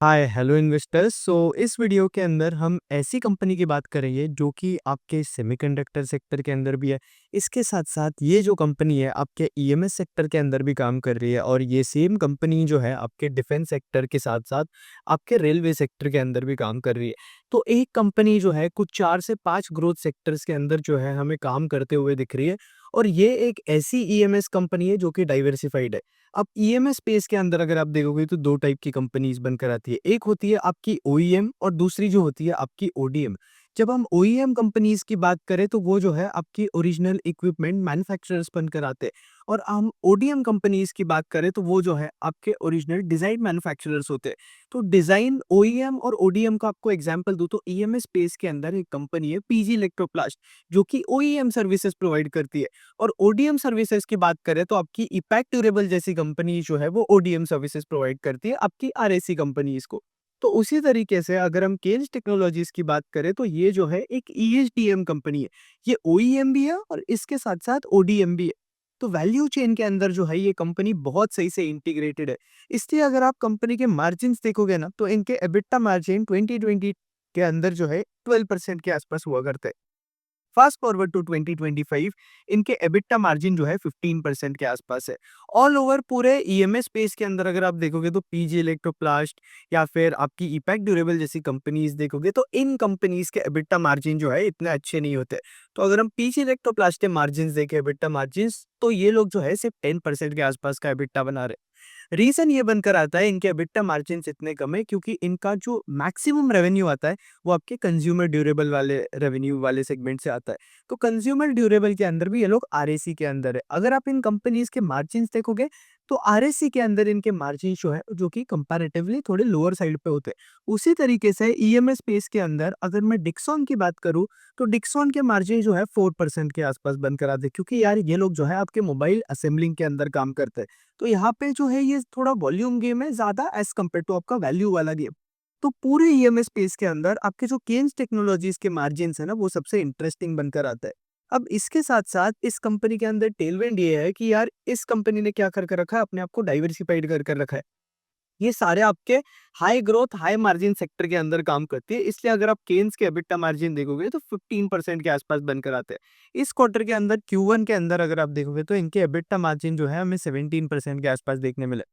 Hi hello investors. इस video के अंदर हम ऐसी कंपनी की बात करेंगे जो कि आपके सेमीकंडक्टर सेक्टर के अंदर भी है। इसके साथ साथ ये जो कंपनी है आपके ईएमएस सेक्टर के अंदर भी काम कर रही है और ये सेम कंपनी जो है आपके डिफेंस सेक्टर के साथ साथ आपके रेलवे सेक्टर के अंदर भी काम कर रही है। तो एक कंपनी जो है कुछ 4 से 5 ग्रोथ सेक्टर्स के अंदर जो है हमें काम करते हुए दिख रही है और ये एक ऐसी ईएमएस कंपनी है जो कि डाइवर्सिफाइड है। अब ईएमएस स्पेस के अंदर अगर आप देखोगे तो 2 टाइप की कंपनीज़ बनकर आती है। एक होती है आपकी ओईएम और दूसरी जो होती है आपकी ओडीएम। जब हम ओईएम कंपनीज़ की बात करें तो वो जो है आपकी ओरिजिनल इक्विपमेंट मैन्युफैक्चरर्स बनकर आते हैं और हम ओडीएम कंपनीज़ की बात करें तो वो जो है आपके ओरिजिनल डिज़ाइन मैन्युफैक्चरर्स होते हैं। तो डिज़ाइन ओईएम और ओडीएम का आपको एग्ज़ाम्पल दूँ तो ईएमएस स्पेस के अंदर एक कंपनी है पीजी इलेक्ट्रोप्लास्ट जो कि ओईएम सर्विसेज़ प्रोवाइड करती है। और ओडीएम सर्विसेज की बात करें तो आपकी इपैक्ट ड्यूरेबल जैसी कंपनी जो है वो ओडीएम सर्विसेज प्रोवाइड करती है आपकी आरएसी कंपनीज को। तो उसी तरीके से अगर हम केन्स टेक्नोलॉजीज की बात करें तो ये जो है एक ईएचडीएम कंपनी है। ये ओईएम भी है और इसके साथ साथ ओडीएम भी है। तो वैल्यू चेन के अंदर जो है ये कंपनी बहुत सही से इंटीग्रेटेड है। इसलिए अगर आप कंपनी के मार्जिन देखोगे ना तो इनके एबिटा मार्जिन 2020 के अंदर जो है 12% के आसपास हुआ करते हैं। फास्ट फॉरवर्ड टू 2025 इनके एबिटा मार्जिन जो है 15% के आसपास है। ऑल ओवर पूरे ईएमएस स्पेस के अंदर अगर आप देखोगे तो पीजी इलेक्ट्रोप्लास्ट या फिर आपकी इपैक्ट ड्यूरेबल जैसी कंपनीज देखोगे तो इन कंपनीज के एबिटा मार्जिन जो है इतने अच्छे नहीं होते। तो अगर हम पीजी इलेक्ट्रोप्लास्ट के मार्जिन देखें एबिटा मार्जिन तो ये लोग जो है सिर्फ 10% के आसपास का एबिटा बना रहे। रीज़न ये बनकर आता है इनके एबिटा मार्जिन्स इतने कम है क्योंकि इनका जो मैक्सिमम रेवेन्यू आता है वो आपके कंज्यूमर ड्यूरेबल वाले रेवेन्यू वाले सेगमेंट से आता है। तो कंज्यूमर ड्यूरेबल के अंदर भी ये लोग आरएसी के अंदर है। अगर आप इन कंपनीज के मार्जिन्स देखोगे तो आरएसी के अंदर इनके मार्जिन जो है जो कि कंपैरेटिवली थोड़े लोअर साइड पे होते हैं। उसी तरीके से ईएमएस स्पेस के अंदर अगर मैं डिक्सॉन की बात करूँ तो डिक्सॉन के मार्जिन जो है 4% के आसपास बनकर आते हैं क्योंकि यार ये लोग जो है आपके मोबाइल असेंबलिंग के अंदर काम करते हैं। तो यहाँ पे जो है ये थोड़ा वॉल्यूम गेम है ज़्यादा एज़ कम्पेयर टू आपका वैल्यू वाला गेम। तो पूरे ईएमएस स्पेस के अंदर आपके जो केन्स टेक्नोलॉजीज़ के मार्जिन्स है ना वो सबसे इंटरेस्टिंग बनकर आता है। अब इसके साथ-साथ इस कंपनी के अंदर टेलविंड ये है कि यार इस कंपनी ने क्या कर रखा है अपने आप को डाइवर्सिफाइड कर रखा है। ये सारे आपके high growth, high margin sector के अंदर काम करती है। इसलिए अगर आप केन्स के एबिटा मार्जिन देखोगे तो 15% के आसपास बनकर आते हैं। इस क्वार्टर के अंदर Q1 के अंदर अगर आप देखोगे तो इनके एबिटा मार्जिन जो है हमें 17% के आसपास देखने मिले।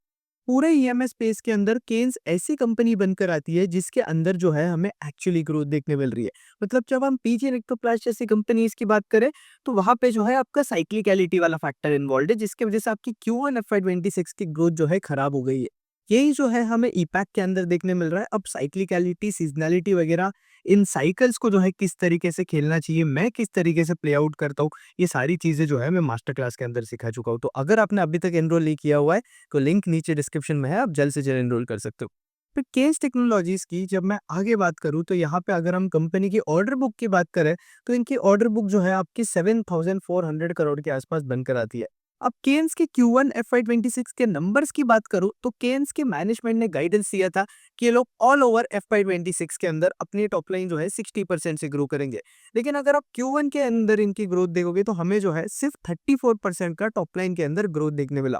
पूरे ईएमएस स्पेस के अंदर केन्स ऐसी कंपनी बनकर आती है जिसके अंदर जो है हमें एक्चुअली ग्रोथ देखने मिल रही है। मतलब जब हम पीजी इलेक्ट्रोप्लास्ट जैसी कंपनीज की बात करें तो वहां पे जो है आपका साइक्लिकलिटी वाला फैक्टर इन्वॉल्व है जिसकी वजह से आपकी Q1 FY26 की ग्रोथ जो है खराब हो गई है। यही जो है हमें ईपैक के अंदर देखने मिल रहा है। अब साइक्लिकलिटी सीजनैलिटी वगैरह इन साइकिल्स को जो है किस तरीके से खेलना चाहिए, मैं किस तरीके से प्ले आउट करता हूँ, ये सारी चीजें जो है मैं मास्टर क्लास के अंदर सिखा चुका हूँ। तो अगर आपने अभी तक एनरोल नहीं किया हुआ है तो लिंक नीचे डिस्क्रिप्शन में है, आप जल्द से जल्द एनरोल कर सकते हो। फिर केस टेक्नोलॉजीज़ की जब मैं आगे बात करूँ तो यहाँ पे अगर हम कंपनी की ऑर्डर बुक की बात करें, तो इनकी ऑर्डर बुक जो है आपकी 7,400 करोड़ के आसपास बनकर आती है। अब केन्स के Q1 FY26 के नंबर्स की बात करूँ तो केन्स के मैनेजमेंट ने गाइडेंस दिया था कि ये लोग ऑल ओवर FY26 के अंदर अपनी टॉप लाइन जो है 60% से ग्रो करेंगे। लेकिन अगर आप Q1 के अंदर इनकी ग्रोथ देखोगे तो हमें जो है सिर्फ 34% का टॉप लाइन के अंदर ग्रोथ देखने मिला।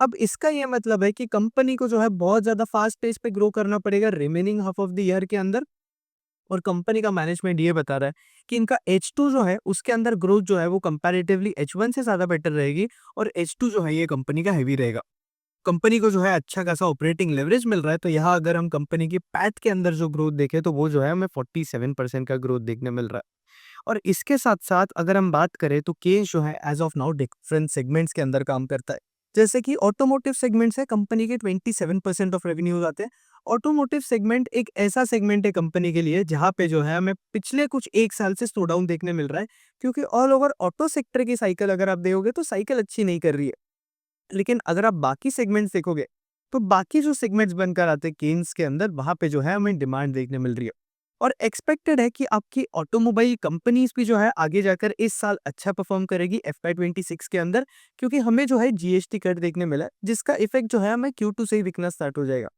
अब इसका ये मतलब है कि कंपनी को जो है बहुत ज़्यादा फास्ट पेस पे ग्रो करना पड़ेगा remaining half of the year के अंदर। और कंपनी का मैनेजमेंट ये बता रहा है कि इनका H2 जो है उसके अंदर ग्रोथ जो है वो कंपैरेटिवली H1 से ज़्यादा बेटर रहेगी और H2 जो है ये कंपनी का हेवी रहेगा। कंपनी को जो है अच्छा खासा ऑपरेटिंग लेवरेज मिल रहा है। तो यहाँ अगर हम कंपनी की पैट के अंदर जो ग्रोथ देखें तो वो जो है हमें 47% का ग्रोथ देखने मिल रहा है। और इसके साथ-साथ अगर हम बात करें तो केस जो है as of now different segments के अंदर काम करता है। जैसे कि ऑटोमोटिव सेगमेंट्स है कंपनी के 27% ऑफ रेवेन्यूज़ आते हैं। ऑटोमोटिव सेगमेंट एक ऐसा सेगमेंट है कंपनी के लिए जहाँ पे जो है हमें पिछले कुछ 1 साल से स्लो डाउन देखने मिल रहा है क्योंकि ऑल ओवर ऑटो सेक्टर की साइकिल अगर आप देखोगे तो साइकिल अच्छी नहीं कर रही है। लेकिन अगर आप बाकी सेगमेंट्स देखोगे, तो बाकी जो सेगमेंट्स बनकर आते हैं केन्स के अंदर, वहाँ पे जो है हमें डिमांड देखने मिल रही है। और एक्सपेक्टेड है कि आपकी ऑटोमोबाइल कंपनीज़ भी जो है आगे जाकर इस साल अच्छा परफ़ॉर्म करेगी FY26 के अंदर क्योंकि हमें जो है जीएसटी कट देखने मिला है, जिसका इफ़ेक्ट जो है हमें Q2 से ही दिखना स्टार्ट हो जाएगा।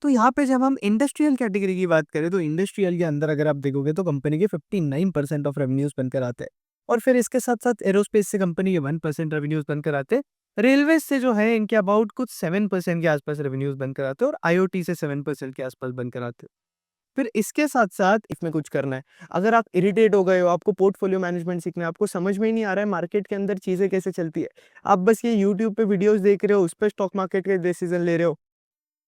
तो यहाँ पे जब हम इंडस्ट्रियल कैटेगरी की बात करें, तो इंडस्ट्रियल के अंदर अगर आप देखोगे तो कंपनी के 59% ऑफ रेवेन्यूज़ बनकर आते हैं। और फिर इसके साथ-साथ एरोस्पेस से कंपनी के 1% रेवेन्यूज़ बनकर आते हैं। रेलवे से जो है इनके अबाउट कुछ 7% के आसपास रेवेन्यूज़ बन कर आते हैं और आईओटी से 7% के आसपास बन कर आते हैं। फिर इसके साथ-साथ इसमें कुछ करना है। अगर आप इरिटेट हो गए हो, आपको पोर्टफोलियो मैनेजमेंट सीखना है, आपको समझ में ही नहीं आ रहा है मार्केट के अंदर चीज़ें कैसे चलती है। आप बस ये यूट्यूब पे वीडियोज़ देख रहे हो, उस पे स्टॉक मार्केट के डिसीज़न ले रहे हो।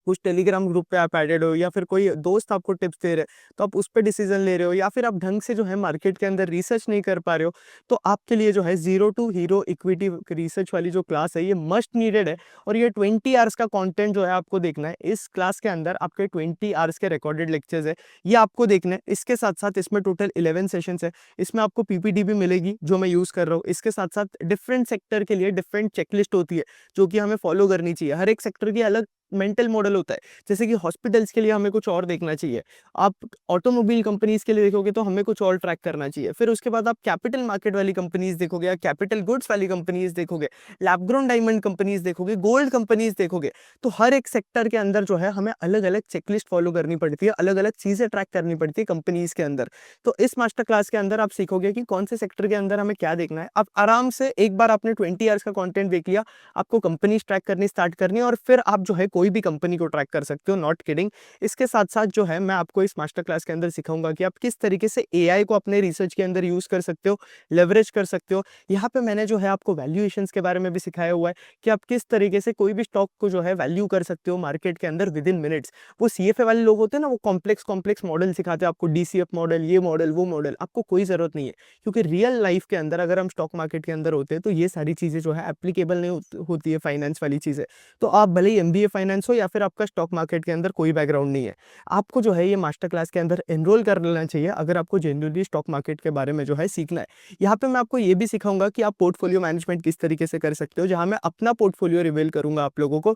कुछ टेलीग्राम ग्रुप पे आप एडेड हो या फिर कोई दोस्त आपको टिप्स दे रहे हैं, तो आप उस पे डिसीजन ले रहे हो या फिर आप ढंग से जो है मार्केट के अंदर रिसर्च नहीं कर पा रहे हो, तो आपके लिए जो है zero to hero equity research वाली जो क्लास है ये मस्ट नीडेड है। और ये 20 आवर्स का कंटेंट जो है आपको देखना है। इस क्लास के अंदर आपके 20 आवर्स के रिकॉर्डेड लेक्चर्स है, ये आपको देखना है। इसके साथ-साथ इसमें टोटल 11 सेशंस है। इसमें आपको पीपीटी भी मिलेगी जो मैं यूज़ कर रहा हूँ। इसके साथ-साथ डिफरेंट सेक्टर के लिए डिफरेंट चेकलिस्ट होती है, जो कि हमें फॉलो करनी चाहिए। हर एक सेक्टर की अलग मेंटल मॉडल होता है। जैसे कि हॉस्पिटल्स के लिए हमें कुछ और देखना चाहिए। आप ऑटोमोबाइल कंपनीज़ के लिए देखोगे तो हमें कुछ और ट्रैक करना चाहिए। फिर उसके बाद आप कैपिटल मार्केट वाली कंपनीज़ देखोगे या कैपिटल गुड्स वाली कंपनीज़ देखोगे, लैब ग्रोन डायमंड कंपनीज़ देखोगे, गोल्ड कंपनीज़ देखोगे। तो हर एक सेक्टर के अंदर जो है हमें अलग-अलग चेकलिस्ट फॉलो करनी पड़ती है, अलग-अलग चीज़ें ट्रैक करनी पड़ती है कंपनीज़ के अंदर। तो इस मास्टर क्लास के अंदर आप सीखोगे कि कौन से सेक्टर के अंदर हमें क्या देखना है। आप आराम से एक बार आपने 20 आवर्स का कंटेंट देख लिया, आपको कंपनीज़ ट्रैक करनी स्टार्ट करनी है और फिर आप जो है कोई भी कंपनी को ट्रैक कर सकते हो, नॉट किडिंग। इसके साथ-साथ जो है मैं आपको इस मास्टर क्लास के अंदर सिखाऊँगा कि आप किस तरीके से एआई को अपने रिसर्च के अंदर यूज़ कर सकते हो, लेवरेज कर सकते हो। यहाँ पे मैंने जो है आपको वैल्यूएशंस के बारे में भी सिखाया हुआ है कि आप किस तरीके से कोई भी स्टॉक को जो है वैल्यू कर सकते हो मार्केट के अंदर विदिन मिनट्स। वो सीएफए वाले लोग होते हैं ना, वो कॉम्प्लेक्स मॉडल सिखाते हैं आपको, डीसीएफ मॉडल, ये मॉडल, वो मॉडल। आपको कोई ज़रूरत नहीं है, क्योंकि रियल लाइफ के अंदर अगर हम स्टॉक मार्केट के अंदर होते हैं तो ये सारी चीज़ें जो है एप्लीकेबल नहीं होती है, फाइनेंस वाली चीज़ें। तो आप भले ही एमबीए फाइनेंस हो या फिर आपका स्टॉक मार्केट के अंदर कोई बैकग्राउंड नहीं है, आपको जो है ये मास्टर क्लास के अंदर एनरोल कर लेना चाहिए अगर आपको जेन्युइनली स्टॉक मार्केट के बारे में जो है सीखना है। यहाँ पे मैं आपको ये भी सिखाऊंगा कि आप पोर्टफोलियो मैनेजमेंट किस तरीके से कर सकते हो, जहाँ मैं अपना पोर्टफोलियो रिवील करूंगा आप लोगों को,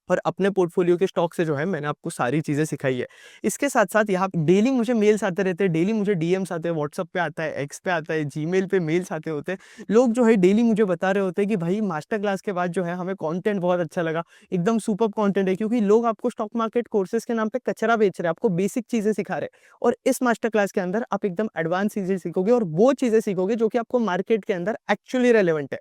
और अपने पोर्टफोलियो के स्टॉक से जो है मैंने आपको सारी चीज़ें सिखाई है। इसके साथ-साथ यहाँ डेली मुझे मेल्स आते रहते हैं, डेली मुझे डीएम्स आते हैं, व्हाट्सएप पे आता है, एक्स पे आता है, जीमेल पे मेल्स आते होते हैं। लोग जो है डेली मुझे बता रहे होते हैं कि भाई मास्टर क्लास के बाद जो है हमें कंटेंट बहुत अच्छा लगा, एकदम सुपर्ब कंटेंट है, क्योंकि लोग आपको स्टॉक मार्केट कोर्सेज़ के नाम पे कचरा बेच रहे हैं, आपको बेसिक चीज़ें सिखा रहे हैं। और इस मास्टर क्लास के अंदर आप एकदम एडवांस चीज़ें सीखोगे और वो चीज़ें सीखोगे जो कि आपको मार्केट के अंदर एक्चुअली रेलेवेंट है।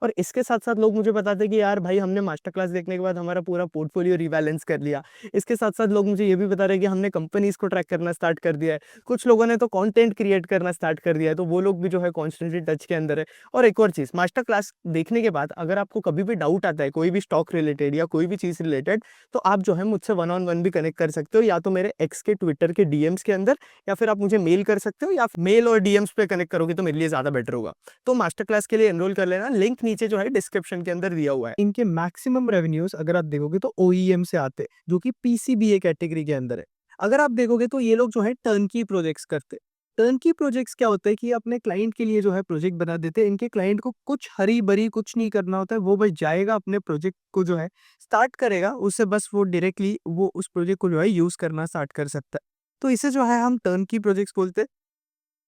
और इसके साथ-साथ लोग मुझे बताते हैं कि यार भाई हमने मास्टर क्लास देखने के बाद हमारा पूरा पोर्टफोलियो रीबैलेंस कर लिया। इसके साथ-साथ लोग मुझे ये भी बता रहे हैं कि हमने कंपनीज़ को ट्रैक करना स्टार्ट कर दिया है। कुछ लोगों ने तो कंटेंट क्रिएट करना स्टार्ट कर दिया है, तो वो लोग भी जो है कॉन्स्टेंटली टच के अंदर है। और एक और चीज़, मास्टर क्लास देखने के बाद अगर आपको कभी भी डाउट आता है, कोई भी स्टॉक रिलेटेड या कोई भी चीज़ रिलेटेड, तो आप जो है मुझसे वन ऑन वन भी कनेक्ट कर सकते हो, या तो मेरे एक्स के, ट्विटर के डीएम्स के अंदर, या फिर आप मुझे मेल कर सकते हो, या मेल और डीएम्स पे कनेक्ट करोगे तो मेरे लिए ज़्यादा बेटर होगा। तो मास्टर क्लास के लिए एनरोल कर लेना, लिंक नीचे जो है डिस्क्रिप्शन के अंदर दिया हुआ है। इनके मैक्सिमम रेवेन्यूज अगर आप देखोगे तो ओईएम से आते हैं, जो कि पीसीबीए कैटेगरी के अंदर है। अगर आप देखोगे तो ये लोग जो है टर्नकी प्रोजेक्ट्स करते हैं। टर्नकी प्रोजेक्ट्स क्या होता है कि अपने क्लाइंट के लिए जो है प्रोजेक्ट बना देते हैं। इनके क्लाइंट को कुछ हरी बरी कुछ नहीं करना होता है, वो बस जाएगा अपने प्रोजेक्ट को जो है स्टार्ट करेगा, उससे बस वो डायरेक्टली वो उस प्रोजेक्ट को जो है यूज करना स्टार्ट कर सकता है। तो इसे जो है हम टर्नकी प्रोजेक्ट्स बोलते हैं।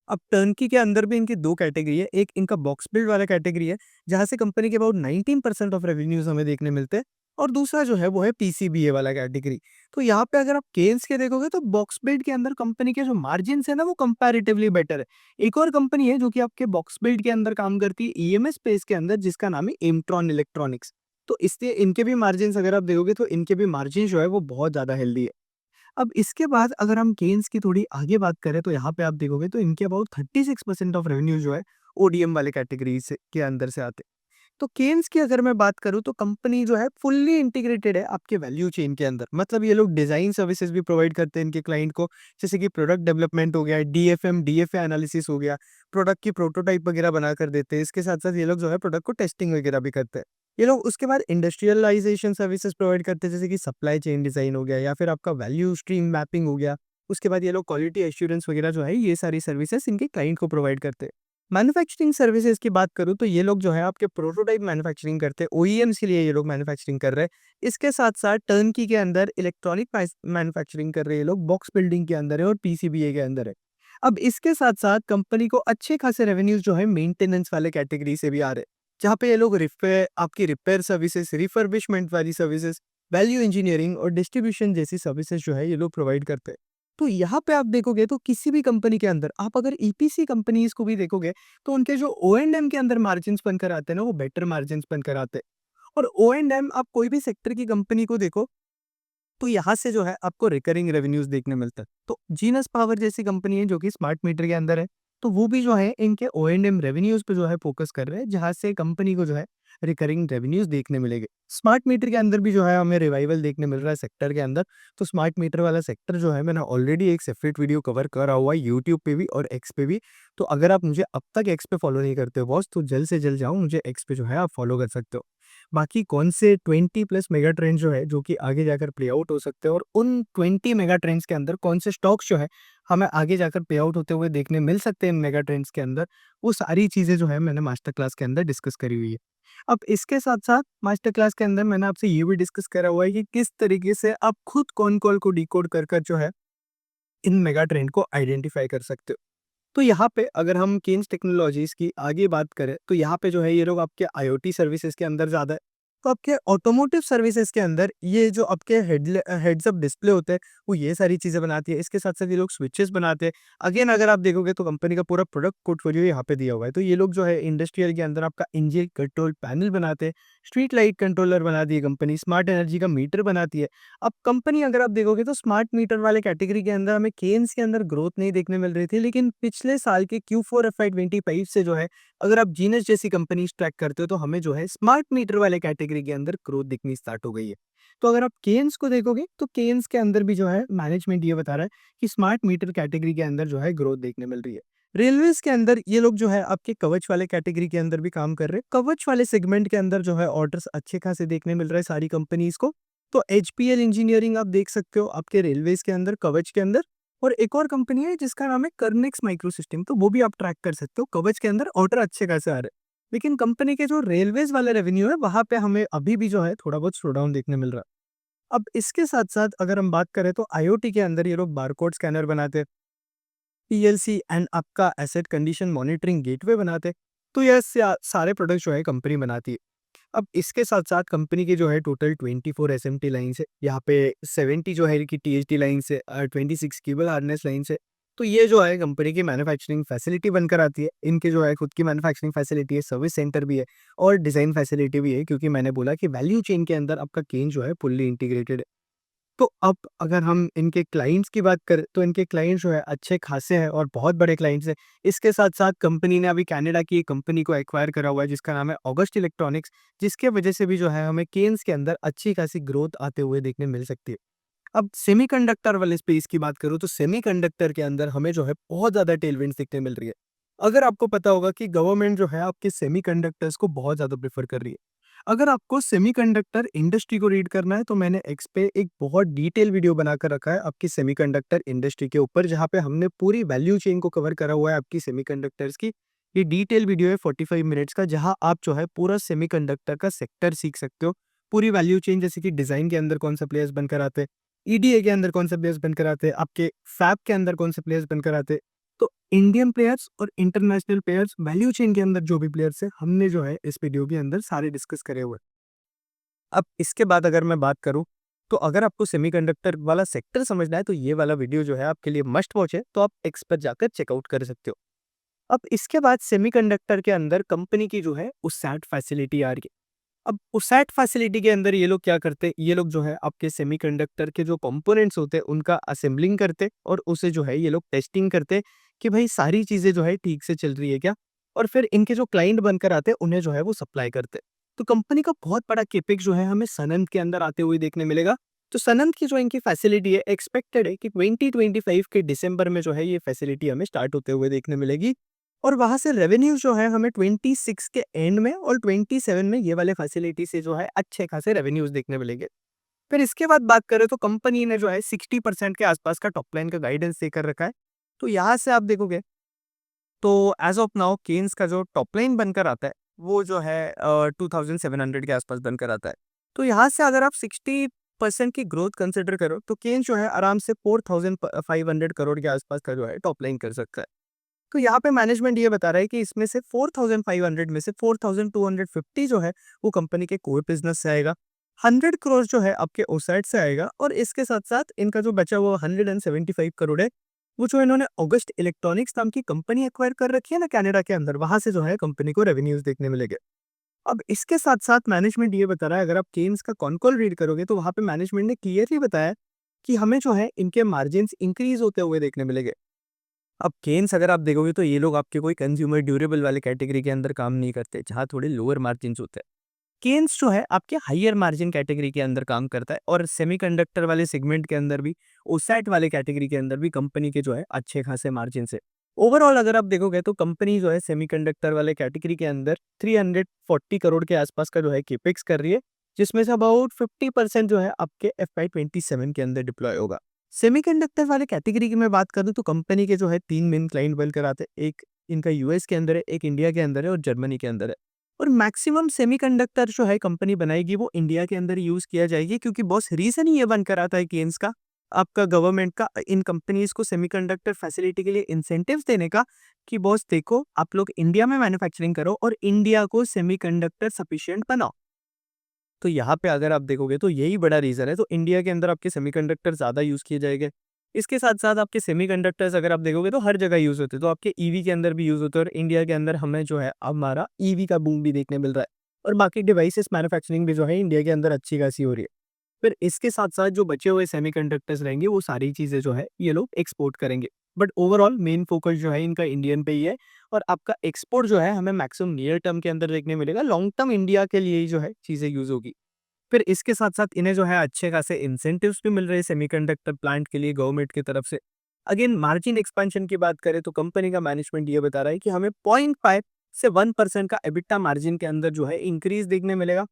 अब टर्नकी के अंदर भी इनकी 2 कैटेगरी है। एक इनका बॉक्स बिल्ड वाला कैटेगरी है, जहाँ से कंपनी के अबाउट 19% ऑफ रेवेन्यूज़ हमें देखने मिलते हैं, और दूसरा जो है वो है पीसीबीए वाला कैटेगरी। तो यहाँ पे अगर आप केन्स के देखोगे तो बॉक्स बिल्ड के अंदर कंपनी के जो मार्जिन्स है ना वो कंपैरेटिवली बेटर है। एक और कंपनी है जो कि आपके बॉक्स बिल्ड के अंदर काम करती है ईएमएस स्पेस के अंदर, जिसका नाम है एम्ट्रॉन इलेक्ट्रॉनिक्स। तो इसलिए इनके भी मार्जिन्स अगर आप देखोगे तो इनके भी मार्जिन जो है वो बहुत ज़्यादा हेल्दी है। अब इसके बाद अगर हम केन्स की थोड़ी आगे बात करें तो यहाँ पे आप देखोगे तो इनके अबाउट 36% ऑफ रेवेन्यू जो है ओडीएम वाले कैटेगरी से के अंदर से आते हैं। तो केन्स की अगर मैं बात करूँ तो कंपनी जो है फुल्ली इंटीग्रेटेड है आपके वैल्यू चेन के अंदर। मतलब ये लोग डिजाइन सर्विसेज भी प्रोवाइड करते हैं इनके क्लाइंट को, जैसे कि प्रोडक्ट डेवलपमेंट हो गया, डीएफएम डीएफए एनालिसिस हो गया, प्रोडक्ट की प्रोटोटाइप वगैरह बना कर देते हैं। इसके साथ साथ ये लोग जो है प्रोडक्ट को टेस्टिंग वगैरह भी करते हैं। ये लोग उसके बाद इंडस्ट्रियलाइजेशन सर्विसेज प्रोवाइड करते हैं, जैसे कि सप्लाई चेन डिजाइन हो गया या फिर आपका वैल्यू स्ट्रीम मैपिंग हो गया। उसके बाद ये लोग क्वालिटी एश्योरेंस वगैरह जो है ये सारी सर्विसेज इनके क्लाइंट को प्रोवाइड करते हैं। मैन्युफैक्चरिंग सर्विसेज की बात करूँ तो ये लोग जो है आपके प्रोटोटाइप मैन्युफैक्चरिंग करते हैं, ओईएम्स के लिए ये लोग मैन्युफैक्चरिंग कर रहे हैं। इसके साथ-साथ टर्नकी के अंदर इलेक्ट्रॉनिक मैन्युफैक्चरिंग कर रहे हैं ये लोग, बॉक्स बिल्डिंग के अंदर है और पीसीबीए के अंदर है। अब इसके साथ-साथ कंपनी को अच्छे खासे रेवेन्यूज़ जो है मेंटेनेंस वाले कैटेगरी से भी आ रहे हैं, जहाँ पे ये लोग आपकी रिपेयर सर्विसेज, रिफर्बिशमेंट वाली सर्विसेज, वैल्यू इंजीनियरिंग और डिस्ट्रीब्यूशन जैसी सर्विसेज जो है ये लोग प्रोवाइड करते हैं। तो यहाँ पे आप देखोगे तो किसी भी कंपनी के अंदर आप अगर ईपीसी कंपनीज को भी देखोगे तो उनके जो ओ एंड एम के अंदर मार्जिन बनकर आते हैं ना वो बेटर मार्जिन बनकर आते हैं। और O&M आप कोई भी सेक्टर की कंपनी को देखो, तो यहाँ से जो है आपको रिकरिंग रेवेन्यूज़ देखने मिलता है। तो जीनस पावर जैसी कंपनी है जो कि स्मार्ट मीटर के अंदर है, तो वो भी जो है इनके O&M रेवेन्यूज़ पे जो है फ़ोकस कर रहे हैं, जहाँ से कंपनी को जो है रिकरिंग रेवेन्यूज़ देखने मिलेंगे। स्मार्ट मीटर के अंदर भी जो है हमें रिवाइवल देखने मिल रहा है सेक्टर के अंदर। तो स्मार्ट मीटर वाला सेक्टर जो है मैंने ऑलरेडी एक सेपरेट वीडियो कवर करा हुआ है यूट्यूब पे भी और एक्स पे भी। तो अगर आप मुझे अब तक एक्स पे फॉलो नहीं करते हो बॉस, तो जल्द से जल्द जाओ, मुझे एक्स पे जो है आप फॉलो कर सकते हो। बाकी कौन से 20 प्लस मेगा ट्रेंड जो है जो कि आगे जाकर प्ले आउट हो सकते हैं और उन 20 मेगा ट्रेंड्स के अंदर कौन से स्टॉक्स जो है हमें आगे जाकर प्ले आउट होते हुए देखने मिल सकते हैं इन मेगा ट्रेंड्स के अंदर, वो सारी चीज़ें जो है मैंने मास्टर क्लास के अंदर डिस्कस करी हुई है। अब इसके साथ-साथ मास्टर क्लास के अंदर मैंने आपसे ये भी डिस्कस करा हुआ है कि किस तरीके से आप खुद कॉन-कॉल को डिकोड कर जो है इन मेगा ट्रेंड को आइडेंटिफाई कर सकते हो। तो यहाँ पे अगर हम केन्स टेक्नोलॉजीज़ की आगे बात करें, तो यहाँ पे जो है ये लोग आपके आईओटी सर्विसेज़ के अंदर ज़्यादा है। तो आपके ऑटोमोटिव सर्विसेज़ के अंदर ये जो आपके हेड्स अप डिस्प्ले होते हैं, वो ये सारी चीज़ें बनाती है। इसके साथ-साथ ये लोग स्विचेज़ बनाते हैं। अगेन अगर आप देखोगे तो कंपनी का पूरा प्रोडक्ट पोर्टफोलियो यहाँ पे दिया हुआ है। तो ये लोग जो है इंडस्ट्रियल के अंदर आपका इंजन कंट्रोल पैनल बनाते हैं, स्ट्रीट लाइट कंट्रोलर बनाती है कंपनी, स्मार्ट एनर्जी का मीटर बनाती है। अब कंपनी अगर आप देखोगे तो स्मार्ट मीटर वाले कैटेगरी के अंदर हमें केन्स के अंदर ग्रोथ नहीं देखने मिल रही थी, लेकिन पिछले साल के Q4 FY25 से जो है अगर आप जीनस जैसी कंपनीज ट्रैक करते हो तो हमें जो है स्मार्ट मीटर वाले कैटेगरी के अंदर ग्रोथ दिखनी स्टार्ट हो गई है। तो अगर आप केन्स को देखोगे तो केन्स के अंदर भी जो है मैनेजमेंट ये बता रहा है कि स्मार्ट मीटर कैटेगरी के अंदर जो है ग्रोथ देखने मिल रही है। रेलवेज के अंदर ये लोग जो है आपके कवच वाले कैटेगरी के अंदर भी काम कर रहे हैं। कवच वाले सेगमेंट के अंदर जो है ऑर्डर्स अच्छे खासे देखने मिल रहे हैं सारी कंपनीज को। तो एचपीएल इंजीनियरिंग आप देख सकते हो आपके रेलवेज के अंदर, कवच के अंदर। और एक और कंपनी है जिसका नाम है कर्निक्स माइक्रो सिस्टम, तो वो भी आप ट्रैक कर सकते हो। कवच के अंदर ऑर्डर अच्छे खासे आ रहे हैं, लेकिन कंपनी के जो रेलवेज वाला रेवेन्यू है वहां पे हमें अभी भी जो है थोड़ा बहुत स्लो डाउन देखने मिल रहा है। अब इसके साथ साथ अगर हम बात करें तो आईओटी के अंदर ये लोग बारकोड स्कैनर बनाते हैं, पीएलसी एंड आपका एसेट कंडीशन मॉनिटरिंग गेटवे बनाते हैं। तो यह सारे प्रोडक्ट जो है कंपनी बनाती है। अब इसके साथ-साथ कंपनी की जो है टोटल 24 एसएमटी लाइन्स है। यहाँ पे 70 जो है कि टीएचडी लाइन्स है, 26 केबल हार्नेस लाइन्स है। तो ये जो है कंपनी की मैन्युफैक्चरिंग फैसिलिटी बनकर आती है। इनके जो है खुद की मैन्युफैक्चरिंग फैसिलिटी है, सर्विस सेंटर भी है और डिज़ाइन फैसिलिटी भी है, क्योंकि मैंने बोला कि वैल्यू चेन के अंदर आपका केन जो है फुल्ली इंटीग्रेटेड है। तो अब अगर हम इनके क्लाइंट्स की बात करें तो इनके क्लाइंट्स जो है अच्छे खासे हैं और बहुत बड़े क्लाइंट्स हैं। इसके साथ-साथ कंपनी ने अभी कनाडा की एक कंपनी को एक्वायर करा हुआ है जिसका नाम है ऑगस्ट इलेक्ट्रॉनिक्स, जिसके वजह से भी जो है हमें केन्स के अंदर अच्छी खासी ग्रोथ आते हुए देखने मिल सकती है। अब सेमीकंडक्टर वाले स्पेस की बात करूँ तो सेमीकंडक्टर के अंदर हमें जो है बहुत ज़्यादा टेलविंड्स दिखने मिल रही है। अगर आपको पता होगा कि गवर्नमेंट जो है आपके सेमीकंडक्टर्स को बहुत ज़्यादा प्रेफ़र कर रही है। अगर आपको सेमीकंडक्टर इंडस्ट्री को रीड करना है तो मैंने एक्स पे एक बहुत डिटेल वीडियो बनाकर रखा है आपकी सेमीकंडक्टर इंडस्ट्री के ऊपर, जहाँ पे हमने पूरी वैल्यू चेन को कवर करा हुआ है आपकी सेमीकंडक्टर्स की। ये डिटेल वीडियो है 45 मिनट्स का, जहाँ आप जो है पूरा सेमीकंडक्टर का सेक्टर सीख सकते हो। पूरी वैल्यू चेन जैसे कि डिज़ाइन के अंदर कौन सा प्लेयर्स बनकर आते हैं, ईडीए के अंदर कौन से प्लेयर्स बनकर आते हैं, आपके फैब के अंदर कौन से प्लेयर्स बनकर आते हैं। तो इंडियन प्लेयर्स और इंटरनेशनल प्लेयर्स, वैल्यू चेन के अंदर जो भी प्लेयर्स हैं, हमने जो है इस वीडियो के अंदर सारे डिस्कस करे हुए हैं। अब इसके बाद अगर मैं बात करूँ, तो अगर आपको सेमीकंडक्टर वाला सेक्टर समझना है, तो ये वाला वीडियो जो है आपके लिए मस्ट वॉच है, तो आप एक्स पर जाकर चेकआउट कर सकते हो। अब इसके बाद सेमीकंडक्टर के अंदर कंपनी की जो है उसैट फैसिलिटी आ रही है। अब उसैट फैसिलिटी के अंदर ये लोग क्या करते हैं, ये लोग जो है आपके सेमीकंडक्टर के जो कंपोनेंट्स होते हैं उनका असेंबलिंग करते हैं और उसे जो है ये लोग टेस्टिंग करते हैं कि भाई सारी चीज़ें जो है ठीक से चल रही है क्या? और फिर इनके जो क्लाइंट बनकर आते हैं उन्हें जो है वो सप्लाई करते हैं। तो कंपनी का बहुत बड़ा कैपेक्स जो है हमें सनंत के अंदर आते हुए देखने मिलेगा। तो सनंत की जो इनकी फैसिलिटी है, एक्सपेक्टेड है कि 2025 के दिसंबर में जो है ये फैसिलिटी हमें स्टार्ट होते हुए देखने मिलेगी। और वहाँ से रेवेन्यू जो है हमें 26 के एंड में और 27 में ये वाले फैसिलिटी से जो है अच्छे खासे रेवेन्यूज देखने मिलेंगे। फिर इसके बाद बात करें तो कंपनी ने जो है 60% के आसपास का टॉप लाइन का गाइडेंस देकर रखा है। तो यहाँ से आप देखोगे तो एज ऑफ नाउ केन्स का जो टॉप लाइन बनकर आता है वो जो है 2700 के आसपास बनकर आता है। तो यहाँ से अगर आप 60% की ग्रोथ कंसिडर करो तो केन्स जो है आराम से 4500 करोड़ के आसपास का जो है टॉप लाइन कर सकता है। तो यहाँ पे मैनेजमेंट ये बता रहा है कि इसमें से 4500 में से 4250 जो है वो कंपनी के कोर बिजनेस से आएगा। 100 करोड़ जो है आपके ओसाइड से आएगा और इसके साथ-साथ इनका जो बचा हुआ 175 करोड़ है, वो जो इन्होंने ऑगस्ट इलेक्ट्रॉनिक्स नाम की कंपनी एक्वायर कर रखी है ना कनाडा के अंदर, वहाँ से जो है कंपनी को रेवेन्यूज़ देखने मिलेंगे। अब इसके साथ-साथ मैनेजमेंट ये बता रहा है, अगर आप केन्स का कॉन कॉल रीड करोगे तो वहाँ पे मैनेजमेंट ने क्लियरली बताया कि हमें जो है इनके मार्जिन्स इंक्रीज़ होते हुए देखने मिलेंगे। अब केन्स अगर आप देखोगे तो ये लोग आपके कोई कंज्यूमर ड्यूरेबल वाले कैटेगरी के अंदर काम नहीं करते, जहाँ थोड़े लोअर मार्जिन्स होते हैं। केन्स जो है आपके हायर मार्जिन कैटेगरी के अंदर काम करता है और सेमीकंडक्टर वाले सेगमेंट के अंदर भी, ओसैट वाले कैटेगरी के अंदर भी कंपनी के जो है अच्छे खासे मार्जिन्स है। ओवरऑल अगर आप देखोगे तो कंपनी जो है सेमीकंडक्टर वाले कैटेगरी के अंदर 340 करोड़ के आसपास का जो है केपेक्स कर रही है, जिसमें से अबाउट 50% जो है आपके एफवाई 27 के अंदर डिप्लॉय होगा। सेमीकंडक्टर वाले कैटेगरी की मैं बात करूँ तो कंपनी के जो है 3 मेन क्लाइंट वेल कराते हैं। एक इनका यूएस के अंदर है, एक इंडिया के अंदर है और जर्मनी के अंदर है। और मैक्सिमम सेमीकंडक्टर जो है कंपनी बनाएगी वो इंडिया के अंदर यूज़ किया जाएगी, क्योंकि बॉस रीज़न ही ये बनकर आता है केन्स का, आपका गवर्नमेंट का इन कंपनीज़ को सेमीकंडक्टर फैसिलिटी के लिए इंसेंटिव्स देने का, कि बॉस देखो आप लोग इंडिया में मैन्युफैक्चरिंग करो और इंडिया को सेमीकंडक्टर सफिशिएंट बनाओ। तो यहाँ पे अगर आप देखोगे तो यही बड़ा रीज़न है, तो इंडिया के अंदर आपके सेमीकंडक्टर ज़्यादा यूज़ किए जाएँगे। इसके साथ-साथ आपके सेमीकंडक्टर्स अगर आप देखोगे तो हर जगह यूज़ होते हैं, तो आपके ईवी के अंदर भी यूज़ होते हैं और इंडिया के अंदर हमें जो है हमारा ईवी का बूम भी देखने मिल रहा है और बाकी डिवाइसेस मैन्युफैक्चरिंग भी जो है इंडिया के अंदर अच्छी खासी हो रही है। फिर इसके साथ-साथ जो बचे हुए सेमीकंडक्टर्स रहेंगे वो सारी चीज़ें जो है ये लोग एक्सपोर्ट करेंगे। बट ओवरऑल मेन फोकस जो है इनका इंडियन पे ही है और आपका एक्सपोर्ट जो है हमें मैक्सिमम नियर टर्म के अंदर देखने मिलेगा, लॉन्ग टर्म इंडिया के लिए ही जो है चीज़ें यूज़ होगी। फिर इसके साथ-साथ इन्हें जो है अच्छे खासे इंसेंटिव्स भी मिल रहे हैं सेमीकंडक्टर प्लांट के लिए गवर्नमेंट की तरफ से। अगेन मार्जिन एक्सपेंशन की बात करें तो कंपनी का मैनेजमेंट ये बता रहा है कि हमें 0.5 से 1% का एबिटा मार्जिन के अंदर जो है इंक्रीज देखने मिलेगा।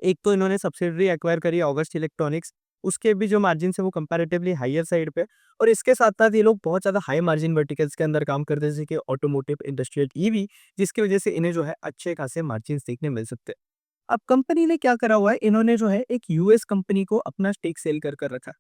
एक तो इन्होंने सब्सिडियरी एक्वायर करी है ऑगस्ट इलेक्ट्रॉनिक्स, उसके भी जो मार्जिन्स है वो कंपैरेटिवली हायर साइड पे और इसके साथ-साथ ये लोग बहुत ज़्यादा हाई मार्जिन वर्टिकल्स के अंदर काम करते हैं, जैसे कि ऑटोमोटिव, इंडस्ट्रियल, ईवी, जिसकी वजह से इन्हें जो है अच्छे खासे मार्जिन्स देखने मिल सकते हैं। अब कंपनी ने क्या करा हुआ है, इन्होंने जो है एक यूएस कंपनी को अपना स्टेक सेल कर रखा है।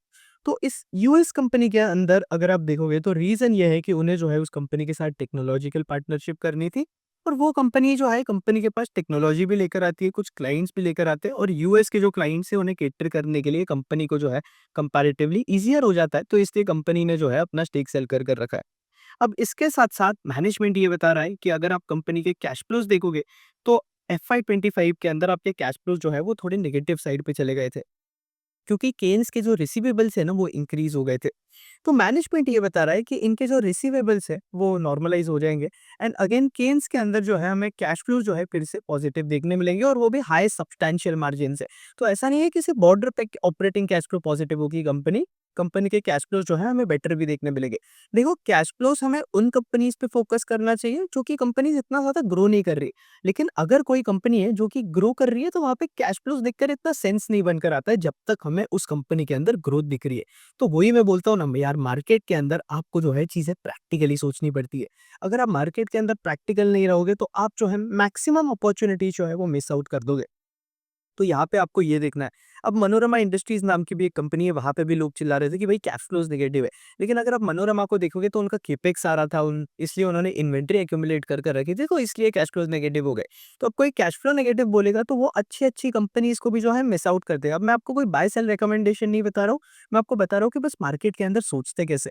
तो इस यूएस कंपनी के अंदर अगर आप देखोगे तो रीज़न ये है कि उन्हें जो है उस कंपनी के साथ टेक्नोलॉजिकल पार्टनरशिप करनी थी और वो कंपनी जो है कंपनी के पास टेक्नोलॉजी भी लेकर आती है, कुछ क्लाइंट्स भी लेकर आते हैं और यूएस के जो क्लाइंट्स हैं उन्हें कैटर करने के लिए कंपनी को जो है कंपैरेटिवली ईज़ियर हो जाता है। तो इसलिए कंपनी ने जो है अपना स्टेक सेल कर रखा है। अब इसके साथ-साथ मैनेजमेंट ये बता रहा है कि अगर आप कंपनी के कैश फ्लोज़ देखोगे, तो एफवाई 25 के अंदर आपके कैश फ्लोज़ जो है वो थोड़े नेगेटिव साइड पे चले गए थे। क्योंकि केन्स के जो रिसीवेबल्स है ना वो इंक्रीज़ हो गए थे। तो मैनेजमेंट ये बता रहा है कि इनके जो रिसीवेबल्स है वो नॉर्मलाइज़ हो जाएँगे एंड अगेन केन्स के अंदर जो है हमें कैश फ्लो जो है फिर से पॉजिटिव देखने मिलेंगे और वो भी हाई सब्सटैंशियल मार्जिन से। तो ऐसा नहीं है कि सिर्फ बॉर्डर पे ऑपरेटिंग कैश फ्लो पॉजिटिव होगी कंपनी, कंपनी के कैश फ्लोज़ जो है हमें बेटर भी देखने मिलेंगे। देखो कैश फ्लोज़ हमें उन कंपनीज़ पे फोकस करना चाहिए जो कि कंपनीज़ इतना ज़्यादा ग्रो नहीं कर रही। लेकिन अगर कोई कंपनी है जो कि ग्रो कर रही है तो वहाँ पे कैश फ्लोज़ देखकर इतना सेंस नहीं बनकर आता है जब तक हमें उस कंपनी के अंदर ग्रोथ दिख रही है। तो वही मैं बोलता हूँ ना यार, मार्केट के अंदर आपको जो है चीज़ें प्रैक्टिकली सोचनी पड़ती है। अगर आप मार्केट के अंदर प्रैक्टिकल नहीं रहोगे तो आप जो है मैक्सिमम अपॉर्च्युनिटी जो है वो मिस आउट कर दोगे। तो यहाँ पे आपको ये देखना है। अब मनोरमा इंडस्ट्रीज़ नाम की भी एक कंपनी है, वहाँ पे भी लोग चिल्ला रहे थे कि भाई कैश फ्लोज़ नेगेटिव है। लेकिन अगर आप मनोरमा को देखोगे तो उनका कैपेक्स आ रहा था उन इसलिए उन्होंने इन्वेंटरी एक्यूमुलेट कर रखी थी, तो इसलिए कैश फ्लोज़ नेगेटिव हो गए। तो अब कोई कैश फ्लो नेगेटिव बोलेगा तो वो अच्छी-अच्छी कंपनीज़ को भी जो है मिस आउट कर देगा। अब मैं आपको कोई बाय सेल रिकमेंडेशन नहीं बता रहा हूँ, मैं आपको बता रहा हूँ कि बस मार्केट के अंदर सोचते कैसे।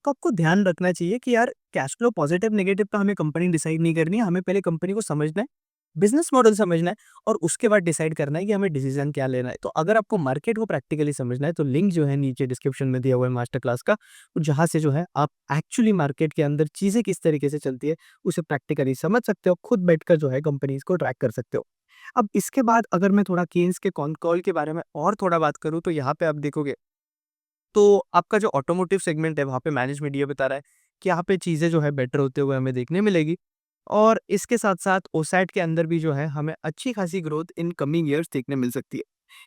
तो आपको ध्यान रखना चाहिए कि यार कैश फ्लो पॉजिटिव नेगेटिव तो हमें कंपनी डिसाइड नहीं करनी है, हमें पहले कंपनी को समझना है, बिज़नेस मॉडल समझना है और उसके बाद डिसाइड करना है कि हमें डिसीज़न क्या लेना है। तो अगर आपको मार्केट को प्रैक्टिकली समझना है तो लिंक जो है नीचे डिस्क्रिप्शन में दिया हुआ है मास्टर क्लास का, जहाँ से जो है आप एक्चुअली मार्केट के अंदर चीज़ें किस तरीके से चलती है, उसे प्रैक्टिकली समझ सकते हो, खुद बैठकर जो है कंपनीज़ को ट्रैक कर सकते हो। अब इसके बाद अगर मैं थोड़ा केन्स के कॉन कॉल के बारे में और थोड़ा बात करूँ तो यहाँ पे आप देखोगे तो आपका जो ऑटोमोटिव सेगमेंट है वहाँ पे मैनेजमेंट ये बता रहा है कि यहाँ पे चीज़ें जो है बेटर होते हुए हमें देखने मिलेगी और इसके साथ-साथ ओसैट के अंदर भी जो है हमें अच्छी खासी ग्रोथ इन कमिंग ईयर्स देखने मिल सकती है।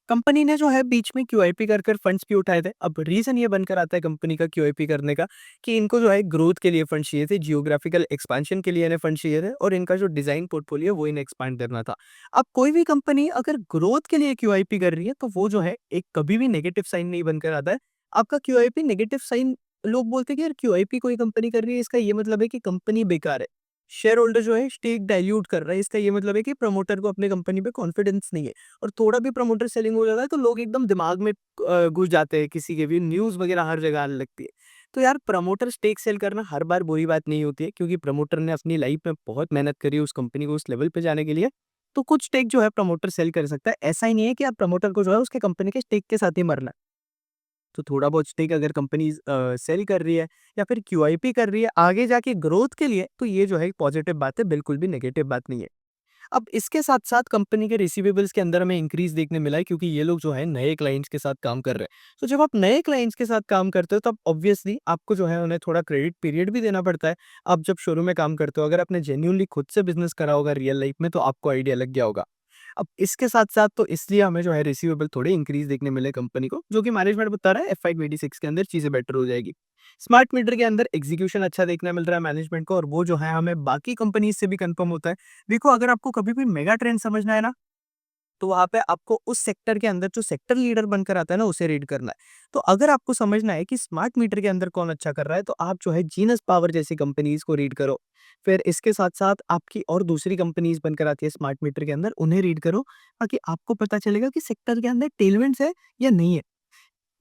कंपनी ने जो है बीच में क्यूआईपी कर फंड्स भी उठाए थे। अब रीज़न ये बनकर आता है कंपनी का क्यूआईपी करने का कि इनको जो है ग्रोथ के लिए फंड्स चाहिए थे, जियोग्राफिकल एक्सपेंशन के लिए इन्हें फंड्स चाहिए थे और इनका जो डिज़ाइन पोर्टफोलियो वो इन्हें एक्सपैंड करना था। अब कोई भी कंपनी अगर ग्रोथ के लिए क्यूआईपी कर रही है तो वो जो है एक कभी भी नेगेटिव साइन नहीं बनकर आता है। आपका क्यूआईपी नेगेटिव साइन, लोग बोलते हैं कि यार क्यूआईपी कोई कंपनी कर रही है इसका ये मतलब है कि कंपनी बेकार है। शेयर होल्डर जो है स्टेक डाइल्यूट कर रहा है, इसका ये मतलब है कि प्रमोटर को अपनी कंपनी पे कॉन्फिडेंस नहीं है और थोड़ा भी प्रमोटर सेलिंग हो जाता है तो लोग एकदम दिमाग में घुस जाते हैं, किसी के भी न्यूज़ वगैरह हर जगह आने लगती है। तो यार प्रमोटर स्टेक सेल करना हर बार बुरी बात नहीं होती है, क्योंकि प्रमोटर ने अपनी लाइफ में बहुत मेहनत करी है उस कंपनी को उस लेवल पे जाने के लिए। तो कुछ स्टेक जो है प्रमोटर सेल कर सकता है। ऐसा ही नहीं है कि आप प्रमोटर को जो है उसके कंपनी के स्टेक के साथ ही मरना है। तो थोड़ा बहुत स्टेक अगर कंपनी सेल कर रही है या फिर क्यूआईपी कर रही है आगे जाके ग्रोथ के लिए, तो ये जो है एक पॉजिटिव बात है, बिल्कुल भी नेगेटिव बात नहीं है। अब इसके साथ-साथ कंपनी के रिसीवेबल्स के अंदर हमें इंक्रीज़ देखने मिला है, क्योंकि ये लोग जो है नए क्लाइंट्स के साथ काम कर रहे हैं। तो जब आप नए क्लाइंट्स के साथ काम करते हो, तब ऑब्वियसली आपको जो है उन्हें थोड़ा क्रेडिट पीरियड भी देना पड़ता है। आप जब शुरू में काम करते हो, अगर आपने जेन्युइनली खुद से बिज़नेस करा होगा रियल लाइफ़ में, तो आपको आइडिया लग गया होगा। अब इसके साथ-साथ तो इसलिए हमें जो है रिसीवेबल थोड़े इंक्रीज़ देखने मिले कंपनी को, जो कि मैनेजमेंट बता रहा है एफवाई 26 के अंदर चीज़ें बेटर हो जाएगी। स्मार्ट मीटर के अंदर एग्जीक्यूशन अच्छा देखने मिल रहा है मैनेजमेंट को, और वो जो है हमें बाकी कंपनीज से भी कंफर्म होता है। देखो, अगर आपको कभी भी मेगा ट्रेंड समझना है ना, तो वहाँ पे आपको उस सेक्टर के अंदर जो सेक्टर लीडर बनकर आता है ना, उसे रीड करना है। तो अगर आपको समझना है कि स्मार्ट मीटर के अंदर कौन अच्छा कर रहा है, तो आप जो है जीनस पावर जैसी कंपनीज को रीड करो। फिर इसके साथ-साथ आपकी और दूसरी कंपनीज बनकर आती है स्मार्ट मीटर के अंदर, उन्हें रीड करो, ताकि आपको पता चलेगा कि सेक्टर के अंदर टेलमेंट्स है या नहीं है।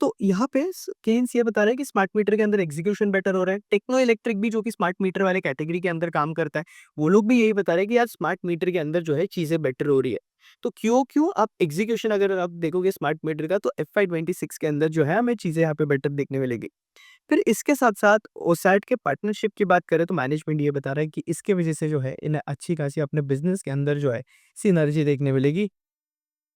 तो यहाँ पे केन्स ये बता रहा है कि स्मार्ट मीटर के अंदर एग्जीक्यूशन बेटर हो रहा है। टेक्नो इलेक्ट्रिक भी, जो कि स्मार्ट मीटर वाले कैटेगरी के अंदर काम करता है, वो लोग भी यही बता रहे हैं कि यार स्मार्ट मीटर के अंदर जो है चीजें बेटर हो रही है। तो क्यों क्यों आप एग्जीक्यूशन अगर आप देखोगे स्मार्ट मीटर का, तो एफ आई 26 के अंदर जो है हमें चीजें यहाँ पे बेटर देखने मिलेगी। फिर इसके साथ साथ ओसैट के पार्टनरशिप की बात करें, तो मैनेजमेंट ये बता रहा है कि इसके वजह से जो है इन्हें अच्छी खासी अपने बिजनेस के अंदर जो है सिनर्जी देखने मिलेगी।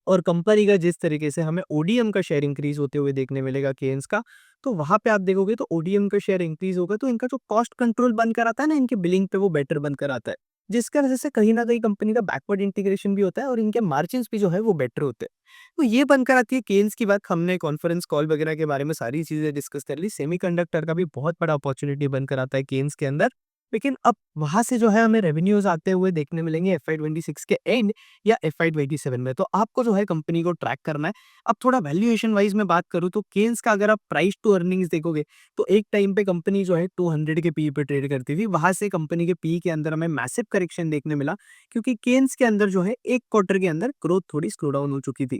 और कंपनी का जिस तरीके से हमें ओडीएम का शेयर इंक्रीज होते हुए देखने मिलेगा केन्स का, तो वहाँ पे आप देखोगे तो ओडीएम का शेयर इंक्रीज होगा, तो इनका जो कॉस्ट कंट्रोल बनकर आता है ना, इनके बिलिंग पे वो बेटर बनकर आता है। जिसकी वजह से कहीं न कहीं कंपनी का बैकवर्ड इंटीग्रेशन भी होता है और इनके मार्जिन्स भी जो है वो बेटर होते हैं। तो ये बनकर आती है केन्स की बात। हमने कॉन्फ्रेंस कॉल वगैरह के बारे में सारी चीज़ें डिस्कस कर ली। सेमीकंडक्टर का भी बहुत बड़ा अपॉर्च्युनिटी बनकर आता है केन्स के अंदर। लेकिन अब वहाँ से जो है हमें रेवेन्यूज़ आते हुए देखने मिलेंगे एफवाई 26 के एंड या एफआई 27 में। तो आपको जो है कंपनी को ट्रैक करना है। अब थोड़ा वैल्यूएशन वाइज मैं बात करूँ, तो केन्स का अगर आप प्राइस टू अर्निंग्स देखोगे, तो एक टाइम पे कंपनी जो है 200 के पी पे ट्रेड करती थी। वहां से कंपनी के पी के अंदर हमें मैसिव करेक्शन देखने मिला, क्योंकि केन्स के अंदर जो है एक क्वार्टर के अंदर ग्रोथ थोड़ी स्लो डाउन हो चुकी थी।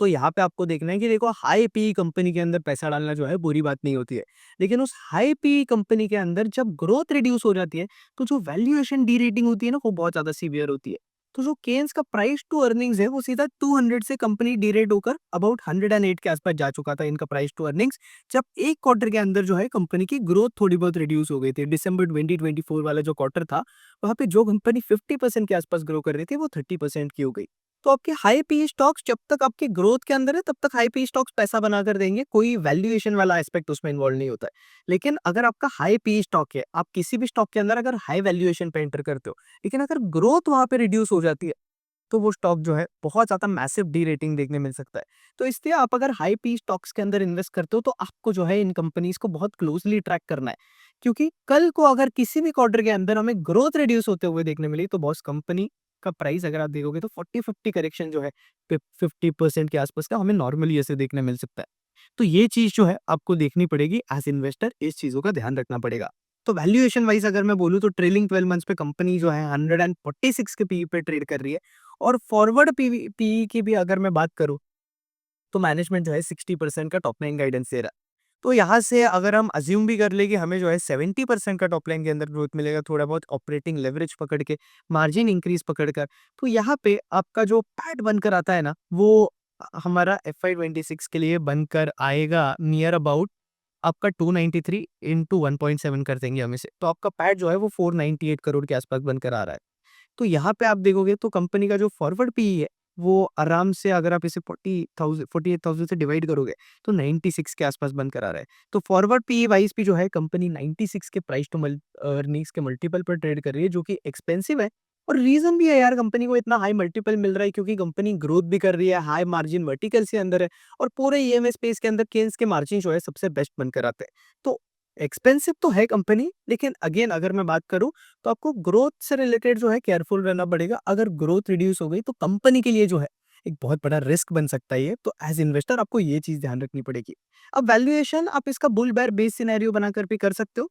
तो यहाँ पे आपको देखना है कि देखो, हाई पी कंपनी के अंदर पैसा डालना जो है बुरी बात नहीं होती है। लेकिन उस हाई पी कंपनी के अंदर जब ग्रोथ रिड्यूस हो जाती है, तो जो वैल्यूएशन डी रेटिंग होती है ना, वो बहुत ज़्यादा सीवियर होती है। तो जो केन्स का प्राइस टू अर्निंग्स है, वो सीधा 200 से कंपनी डी रेट होकर अबाउट 108 के आसपास जा चुका था इनका प्राइस टू अर्निंग्स। जब एक क्वार्टर के अंदर जो है कंपनी की ग्रोथ थोड़ी बहुत रिड्यूस हो गई थी। दिसंबर 2024 वाला जो क्वार्टर था, वहाँ पे जो कंपनी 50% के आसपास ग्रो कर रही थी, वो 30% की हो गई। तो आपके हाई पी स्टॉक्स जब तक आपके ग्रोथ के अंदर है, तब तक हाई पी स्टॉक्स पैसा बनाकर देंगे, कोई वैल्यूएशन वाला एस्पेक्ट उसमें इन्वॉल्व नहीं होता है। लेकिन अगर आपका हाई पी स्टॉक है, आप किसी भी स्टॉक के अंदर अगर हाई वैल्यूएशन पे एंटर करते हो, लेकिन अगर ग्रोथ वहां पे रिड्यूस हो जाती है, तो वो स्टॉक जो है बहुत ज्यादा मैसिव डी रेटिंग देखने मिल सकता है। तो इसलिए आप अगर हाई पी स्टॉक्स के अंदर इन्वेस्ट करते हो, तो आपको जो है इन कंपनीज को बहुत क्लोजली ट्रैक करना है। क्योंकि कल को अगर किसी भी क्वार्टर के अंदर हमें ग्रोथ रिड्यूस होते हुए देखने मिली, तो बॉस कंपनी का प्राइस अगर आप देखोगे, तो 40-50 करेक्शन जो है 50% के आसपास का हमें नॉर्मली ऐसे देखने मिल सकता है। तो ये चीज जो है आपको देखनी पड़ेगी एज इन्वेस्टर, इस चीजों का ध्यान रखना पड़ेगा। तो वैल्यूएशन वाइज अगर मैं बोलूँ, तो ट्रेलिंग 12 मंथ्स पे कंपनी जो है 146 के पी पे ट्रेड कर रही है। और फॉरवर्ड पी की भी अगर मैं बात करूँ, तो मैनेजमेंट जो है 60% का टॉप लाइन गाइडेंस दे रहा है। तो यहाँ से अगर हम अज्यूम भी कर ले कि हमें जो है 70% का टॉप लाइन के अंदर ग्रोथ मिलेगा, थोड़ा बहुत ऑपरेटिंग लेवरेज पकड़ के, मार्जिन इंक्रीज पकड़ कर, तो यहाँ पे आपका जो पैट बनकर आता है ना, वो हमारा एफआई 26 के लिए बनकर आएगा नियर अबाउट आपका 293 इंटू 1.7 कर देंगे हम इसे, तो आपका पैट जो है वो 498 करोड़ के आसपास बनकर आ रहा है। तो यहाँ पे आप देखोगे, तो कंपनी का जो फॉरवर्ड पीई है, वो आराम से अगर आप इसे 48,000 से डिवाइड करोगे, तो 96 के आसपास बनकर आ रहा है। तो फॉरवर्ड पीई वाइज भी जो है कंपनी 96 के प्राइस टू अर्निंग्स के मल्टीपल पर ट्रेड कर रही है, जो कि एक्सपेंसिव है। और रीजन भी है यार, कंपनी को इतना हाई मल्टीपल मिल रहा है, क्योंकि कंपनी ग्रोथ भी कर रही है, हाई मार्जिन वर्टिकल से अंदर है, और पूरे ईएमएस स्पेस के अंदर केन्स के मार्जिन जो है सबसे बेस्ट बनकर आते हैं। तो एक्सपेंसिव तो है कंपनी, लेकिन अगेन अगर मैं बात करूं, तो आपको ग्रोथ से रिलेटेड जो है केयरफुल रहना पड़ेगा। अगर ग्रोथ रिड्यूस हो गई, तो कंपनी के लिए जो है एक बहुत बड़ा रिस्क बन सकता है ये। तो एज इन्वेस्टर आपको ये चीज ध्यान रखनी पड़ेगी। अब वैल्यूएशन आप इसका बुल बेयर बेस सिनेरियो बनाकर भी कर सकते हो,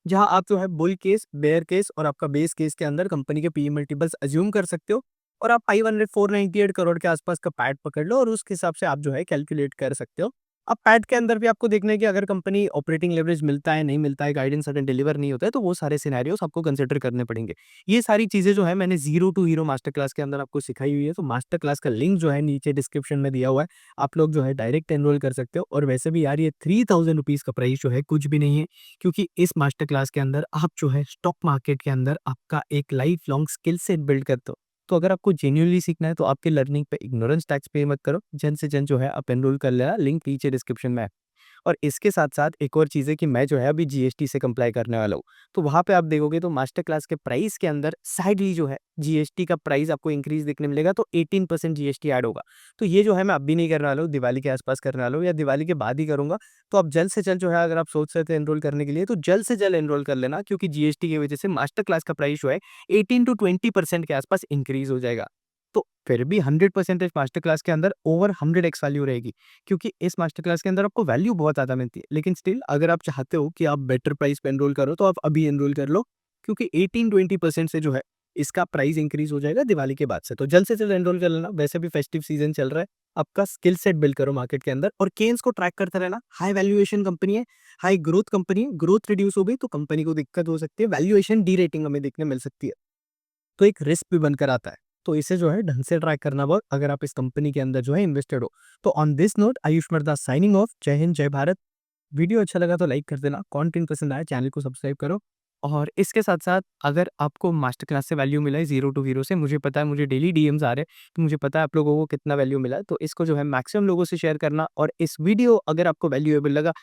जहां आप जो है बुल केस, बेयर केस और आपका बेस केस के अंदर कंपनी के पीई मल्टीपल्स अज्यूम कर सकते हो। और आप 500 498 करोड़ के आसपास का पैट पकड़ लो, और उसके हिसाब से आप जो है कैलकुलेट कर सकते हो अब पैट के अंदर भी आपको देखना है कि अगर कंपनी ऑपरेटिंग लेवरेज मिलता है, नहीं मिलता है, गाइडेंस सडन डिलीवर नहीं होता है, तो वो सारे सिनेरियोस आपको कंसिडर करने पड़ेंगे। ये सारी चीज़ें जो है मैंने zero to hero master class के अंदर आपको सिखाई हुई है, तो मास्टर क्लास का लिंक जो है नीचे डिस्क्रिप्शन में दिया हुआ है। आप लोग जो है डायरेक्ट एनरोल कर सकते हो और वैसे भी यार ये 3000 रुपीज़ का प्राइस जो है कुछ भी नहीं है, क्योंकि इस मास्टर क्लास के अंदर आप जो है स्टॉक मार्केट के अंदर आपका एक life long skill set build करते हो। तो अगर आपको जेन्युइनली सीखना है तो आपके लर्निंग पे इग्नोरेंस टैक्स पे मत करो। जल्द से जल्द जो है आप एनरोल कर लेना, लिंक नीचे डिस्क्रिप्शन में है। और इसके साथ-साथ एक और चीज़ है कि मैं जो है अभी जीएसटी से कंप्लाई करने वाला हूँ। तो वहाँ पे आप देखोगे तो मास्टर क्लास के प्राइस के अंदर साइडली जो है जीएसटी का प्राइस आपको इंक्रीज़ देखने मिलेगा, तो 18% जीएसटी ऐड होगा। तो ये जो है मैं अभी नहीं करने वाला हूँ, दिवाली के आस-पास करने वाला हूँ या दिवाली के बाद ही करूँगा। तो आप जल्द से जल्द जो है अगर आप सोच रहे थे एनरोल करने के लिए तो जल्द से जल्द एनरोल कर लेना, क्योंकि जीएसटी की वज़ह से मास्टर क्लास का प्राइस जो है 18 टू 20% के आस-पास इंक्रीज़ हो जाएगा। तो फिर भी 100% मास्टर क्लास के अंदर ओवर 100 एक्स वैल्यू रहेगी, क्योंकि इस मास्टर क्लास के अंदर आपको वैल्यू बहुत ज़्यादा मिलती है। लेकिन स्टिल अगर आप चाहते हो कि आप बेटर प्राइस पे एनरोल करो तो आप अभी एनरोल कर लो, क्योंकि 18-20% से जो है इसका प्राइस इंक्रीज हो जाएगा दिवाली के बाद से। तो जल्द से जल्द एनरोल कर लेना, वैसे भी फेस्टिव सीजन चल रहा है। आपका स्किल सेट बिल्ड करो मार्केट के अंदर और केन्स को ट्रैक करते रहना। हाई वैल्यूएशन कंपनी है, हाई ग्रोथ कंपनी है, ग्रोथ रिड्यूस हो गई तो कंपनी को दिक्कत हो सकती है, वैल्यूएशन डी रेटिंग हमें देखने मिल सकती है। तो एक रिस्क भी बनकर आता है। तो इसे जो है ढंग से ट्रैक करना होगा अगर आप इस कंपनी के अंदर जो है इन्वेस्टेड हो। तो ऑन दिस नोट आयुष मर्दा साइनिंग ऑफ। जय हिंद, जय भारत। वीडियो अच्छा लगा तो लाइक कर देना, कंटेंट पसंद आया चैनल को सब्सक्राइब करो। और इसके साथ-साथ अगर आपको मास्टर क्लास से वैल्यू मिला है ज़ीरो टू हीरो से, मुझे पता है, मुझे डेली डीएम्स आ रहे हैं, तो मुझे पता है आप लोगों को कितना वैल्यू मिला है, तो इसको जो है मैक्सिमम लोगों से शेयर करना और इस वीडियो अगर आपको वैल्यूएबल लगा